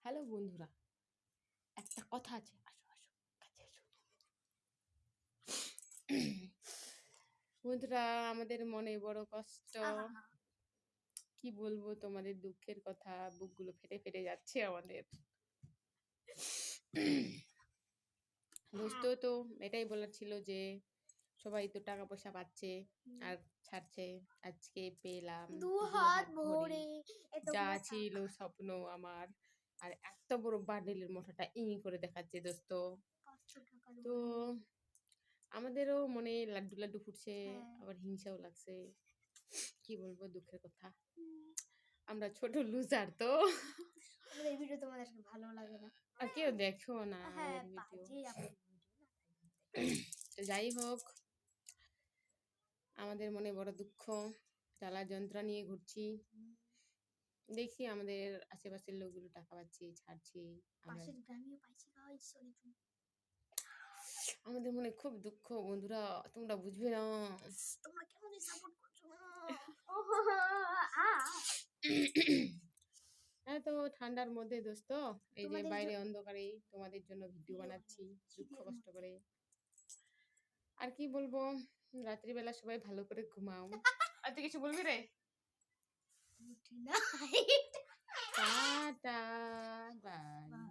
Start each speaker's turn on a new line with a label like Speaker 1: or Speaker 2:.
Speaker 1: Hello বন্ধুরা, একটা কথা আছে, আসো আসো কাছে আসো। বন্ধুরা, আমাদের মনে বড় কষ্ট।
Speaker 2: আহা!
Speaker 1: কি বলবো তোমাদের দুঃখের কথা, বুকগুলো ফেটে ফেটে যাচ্ছে আমাদের। দোস্ত তো এটাই বলার ছিল যে সবাই তো টাকা পয়সা পাচ্ছে আর ছাড়ছে। আজকে পেলাম
Speaker 2: ২
Speaker 1: দু
Speaker 2: হাত
Speaker 1: হাত ভরে
Speaker 2: ভরে
Speaker 1: যা
Speaker 2: এতগুলা
Speaker 1: ছিল
Speaker 2: টাকা।
Speaker 1: স্বপ্ন আমার। আর এত বড় বান্ডেলের মোটাটা করে দেখাচ্ছে দোস্ত।
Speaker 2: ৳৫০০
Speaker 1: তো আমাদেরও মনে লাড্ডু লাড্ডু ফুটছে,
Speaker 2: হ্যাঁ।
Speaker 1: আবার হিংসাও লাগছে। কি বলবো দুঃখের কথা। আমরা ছোট লুজার তো।
Speaker 2: আমাদের এই ভিডিও তোমাদেরকে ভালো লাগে না।
Speaker 1: আর কেউ দেখো না
Speaker 2: হ্যাঁ,
Speaker 1: আমাদের ভিডিও।
Speaker 2: বাজে আমাদের ভিডিও না তাই জন্য
Speaker 1: তো যাই হোক, আমাদের মনে বড় দুঃখ, জ্বালা যন্ত্রণা নিয়ে ঘুরছি। দেখি আমাদের আশেপাশের লোকগুলো টাকা পাচ্ছে, ছাড়ছে। আমরা
Speaker 2: পাশের গ্রামেও পাইছি গাইস অনেকজন।
Speaker 1: আমাদের মনে খুব দুঃখ বন্ধুরা, তোমরা বুঝবে না।
Speaker 2: তোমরা কেন যে সাপোর্ট করছো না?
Speaker 1: এত ঠান্ডার মধ্যে দোস্ত, এই যে
Speaker 2: তোমাদের
Speaker 1: বাইরে অন্ধকারে তোমাদের জন্য ভিডিও
Speaker 2: ভিডিও
Speaker 1: বানাচ্ছি
Speaker 2: বানাই
Speaker 1: দুঃখ
Speaker 2: শীতের
Speaker 1: কষ্ট
Speaker 2: মধ্যে।
Speaker 1: করে। আর কি বলবো, রাত্রিবেলা সবাই ভালো করে ঘুমাও। আর তুই কিছু বলবি রে?
Speaker 2: Good night.
Speaker 1: Tata, by.